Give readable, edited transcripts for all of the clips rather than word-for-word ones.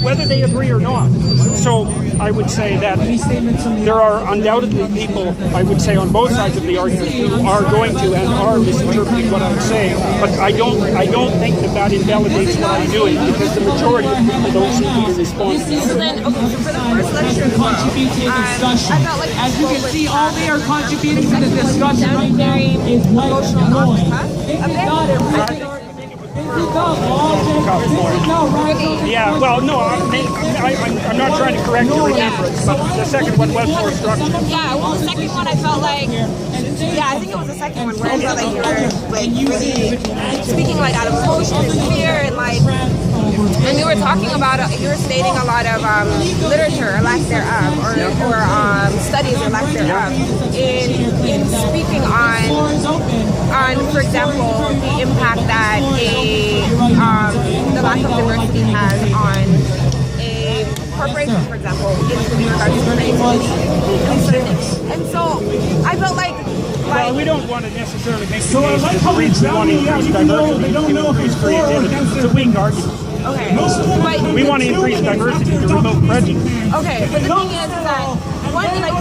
whether they agree or not. So I would say that there are undoubtedly people, I would say, on both sides of the argument who are going to and are misinterpreting what I'm saying. But I don't think that invalidates what I'm doing, because the majority of people don't seem to be responding. So then, okay, so for the first lecture as well, I felt like as you can see, all they are contributing to the discussion right now is emotional noise. Yeah, well, no, I'm not trying to correct your remembrance, but the second one was more structured. Yeah, well, the second one I felt like, I think it was the second one where I felt like you were like really speaking like out of emotion and fear and like, and you were talking about, you were stating a lot of literature or lack thereof, or studies or lack thereof in speaking on, for example, the impact that the lack of diversity has on a corporation, for example, in regards to creativity. And so I felt like well, we don't want to necessarily make the case that we want to increase diversity to increase creativity. It's a weak argument. Okay. We want to increase diversity to remove prejudice. Okay, but the thing is that one, like,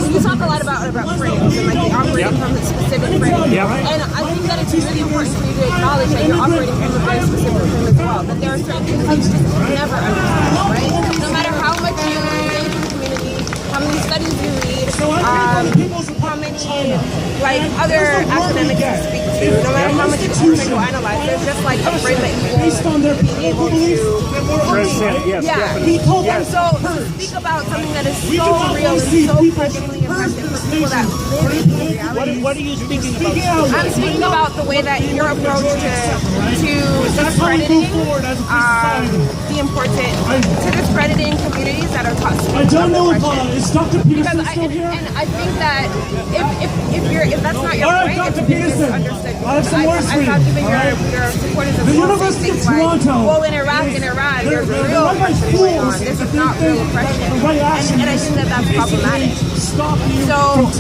you talk a lot about frames and like operating from a specific frame. And I think that it's really important for you to acknowledge that you're operating from a very specific frame as well. That there are certain things that you just never understand, right? No matter how much you engage in the community, how many studies you read, how many like other academics you speak to, no matter how much you psychoanalyze, there's just like a frame that you won't be able to present. Yes, And so to speak about something that is so real and so presently impressive for people that live in reality. What are you speaking about? I'm speaking about the way that your approach to discrediting the important, to discrediting communities that are taught to speak about depression. Is Dr. Peterson still here? And I think that if that's not your point, it's misunderstood. I thought even your supporters of things like, well, in Iraq and Iran, there's real oppression going on. This is not real oppression. And I think that that's problematic. So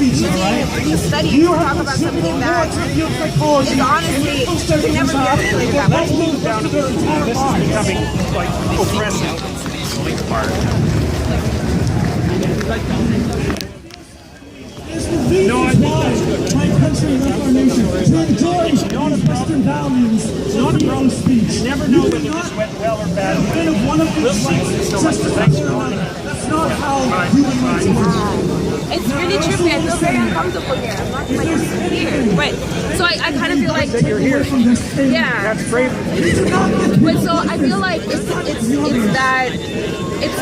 using these studies to talk about something that is honestly can never be articulated that way. This is becoming like oppressive. No, I think that's good. My country and our nation to enjoy Western values. It's not a problem. You never know whether this went well or bad. We'll see. So much for thanks for ordering. That's not how human rights work. It's really trippy. I feel very uncomfortable here. I'm not like here. But so I kind of feel like You're here. Yeah. That's brave. But so I feel like it's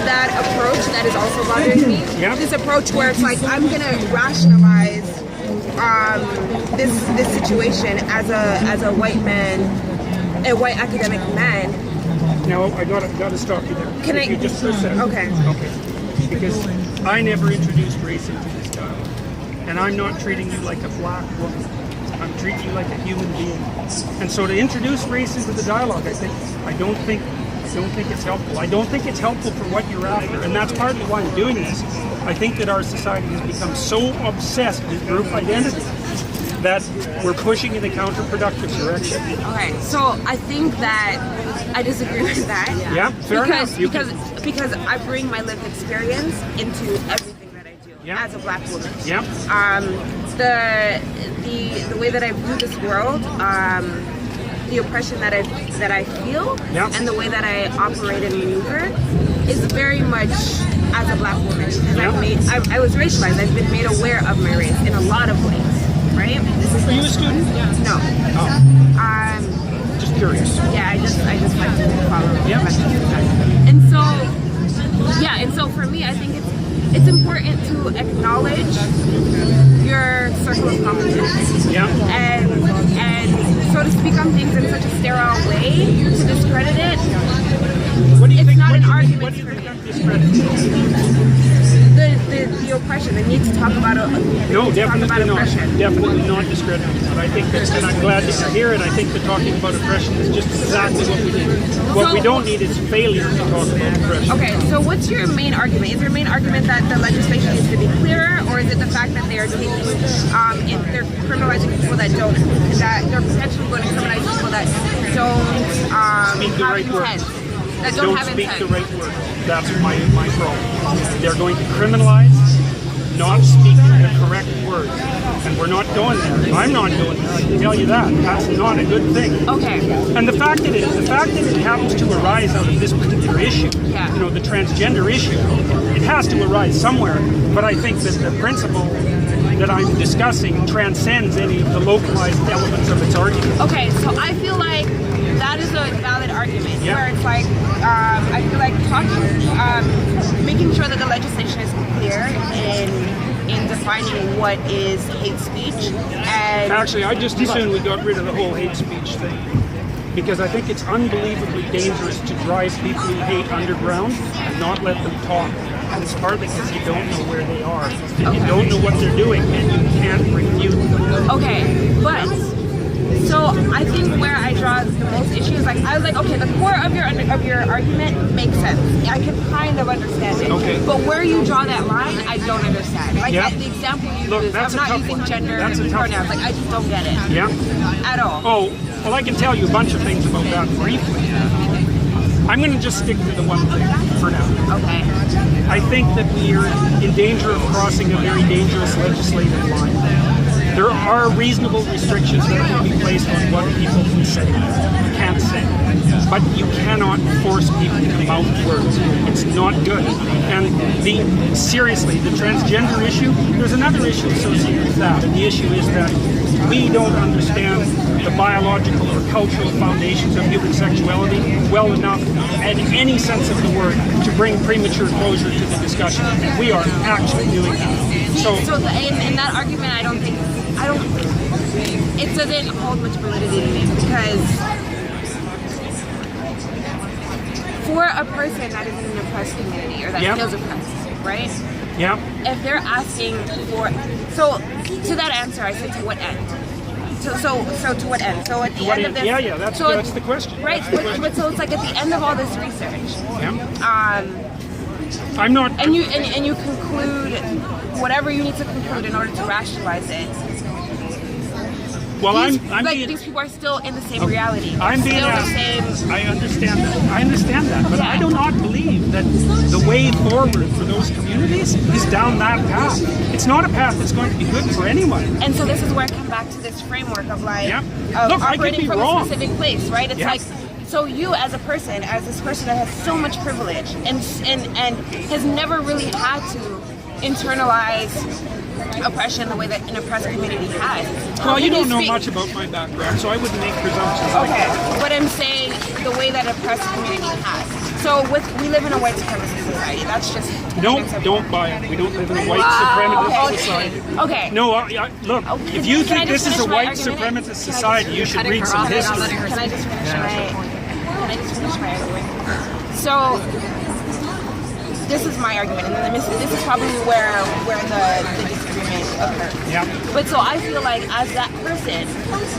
that approach that is also bothering me. Yeah. This approach where it's like I'm gonna rationalize this situation as a white man, a white academic man. Now I gotta stop you there. Can I? You just for a second. Okay. Because I never introduced race into this dialogue, and I'm not treating you like a black woman. I'm treating you like a human being. And so to introduce race into the dialogue, I don't think it's helpful. I don't think it's helpful for what you're after, and that's partly why I'm doing this. I think that our society has become so obsessed with group identity that we're pushing in a counterproductive direction. Okay, so I think that I disagree with that. Yeah, fair enough. Because I bring my lived experience into everything that I do as a black woman. Yeah. The way that I view this world, the oppression that I feel, and the way that I operate and maneuver is very much as a black woman. Because I was racialized. I've been made aware of my race in a lot of ways. Right? Are you a student? No. Oh. Just curious. Yeah, I just like to follow. Yep. And so for me, I think it's important to acknowledge your circle of competence. Yeah. And so to speak on things in such a sterile way, to discredit it, What do you think? not an argument What do you for think me. I'm discrediting? The oppression, the need to talk about it. No, definitely not. Oppression. Definitely not discrediting. But I think that, and I'm glad that you're here, and I think that talking about oppression is just exactly what we need. What we don't need is failure to talk about oppression. Okay, so what's your main argument? Is your main argument that the legislation needs to be clearer, or is it the fact that they are taking, they're criminalizing people that they're potentially going to criminalize people that don't Speak the have right intent? words. That don't have speak intent. the right word. That's my problem. They're going to criminalize not speaking the correct word. And we're not going there. I'm not going there, I can tell you that. That's not a good thing. Okay. And the fact that it happens to arise out of this particular issue, Yeah. you know, the transgender issue, it has to arise somewhere. But I think that the principle that I'm discussing transcends any of the localized elements of its argument. Okay, so I feel like that is a valid argument Yeah. where it's like, I feel like making sure that the legislation is clear in defining what is hate speech. And Actually, I just as soon we got rid of the whole hate speech thing, because I think it's unbelievably dangerous to drive people who hate underground and not let them talk. And it's partly because you don't know where they are, and you don't know what they're doing, and you can't refute them. okay, but so I think where I draw the most issues, like I was like, okay, the core of your argument makes sense. I can kind of understand it. Okay. But where you draw that line, I don't understand. Like Yeah. the example you Look, use that's of a not tough using one. gender That's a tough pronouns, one. like I just don't get it Yeah? at all. Oh, well, I can tell you a bunch of things about that briefly. I'm going to just stick to the one thing for now. Okay. I think that we are in danger of crossing a very dangerous legislative line. There are reasonable restrictions that are going to be placed on what people can say, can't say. But you cannot force people to mouth words. It's not good. And seriously, the transgender issue, there's another issue associated with that. And the issue is that we don't understand the biological or cultural foundations of human sexuality well enough, in any sense of the word, to bring premature closure to the discussion. We are actually doing that. So in that argument, I don't think it doesn't hold much validity to me, because for a person that is in an oppressed community or that Yep. feels oppressed, right? Yeah. If they're asking for, so to that answer, I said to what end? So to what end? So at the what end of end? this, Yeah, that's the question. right? That's the question. But so it's like at the end of all this research, Yeah. I'm not. and you conclude whatever you need to conclude in order to rationalize it. Well, These, I'm like being. these people are still in the same reality. I'm being still asked. the same. I understand that. I understand that, but Yeah. I do not believe that the way forward for those communities is down that path. It's not a path that's going to be good for anyone. And so this is where I come back to this framework of like Yeah. of Look, I could operating be from wrong. a specific place, right? It's Yeah. like, so you as a person, as this person that has so much privilege and has never really had to internalize oppression the way that an oppressed community has. Well, you Can don't know speak- much about my background, so I wouldn't make presumptions. Okay, but I'm saying the way that oppressed community has. So we live in a white supremacist society. That's just Don't buy it. We don't live in a white Okay. supremacist society. Okay. No, look, if you Can I think just this is a finish my white argument? supremacist society, you should read some history. Can I just finish my argument? So this is my argument, and then this is probably where the disagreement occurs. Yeah. But so I feel like as that person,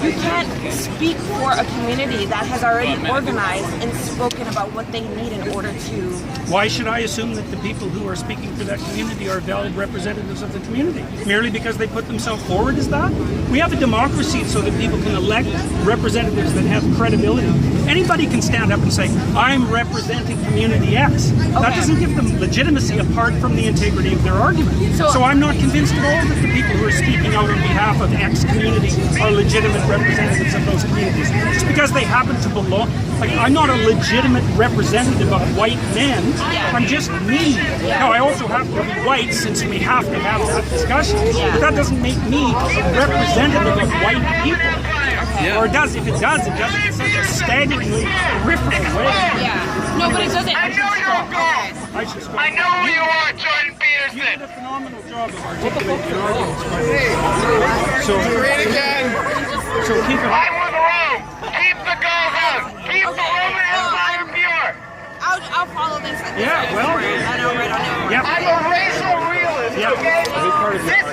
you can't speak for a community that has already organized and spoken about what they need in order to. Why should I assume that the people who are speaking for that community are valid representatives of the community? Merely because they put themselves forward as that? We have a democracy so that people can elect representatives that have credibility. Anybody can stand up and say, I'm representing community X. That Okay. doesn't give them legitimacy apart from the integrity of their argument. So I'm not convinced at all that the people who are speaking out on behalf of X community are legitimate representatives of those communities. Just because they happen to belong, like I'm not a legitimate representative of white men. Yeah. I'm just me. Yeah. Now I also happen to be white since we have to have that discussion. Yeah. But that doesn't make me a representative of white people. Or it does. If it does, it does it in such a staggeringly peripheral way. Yeah. No, but it doesn't. I know you're gone. I should stop. I know who you are, Jordan You did Peterson. a phenomenal job of articulating your arguments, by the way. So keep it. I was wrong. Keep the girls out. Keep the Roman Empire pure. I'll follow this. Yeah, well, I know right on it. Yep. I'm a racial realist, Yep. okay? A big part of it. This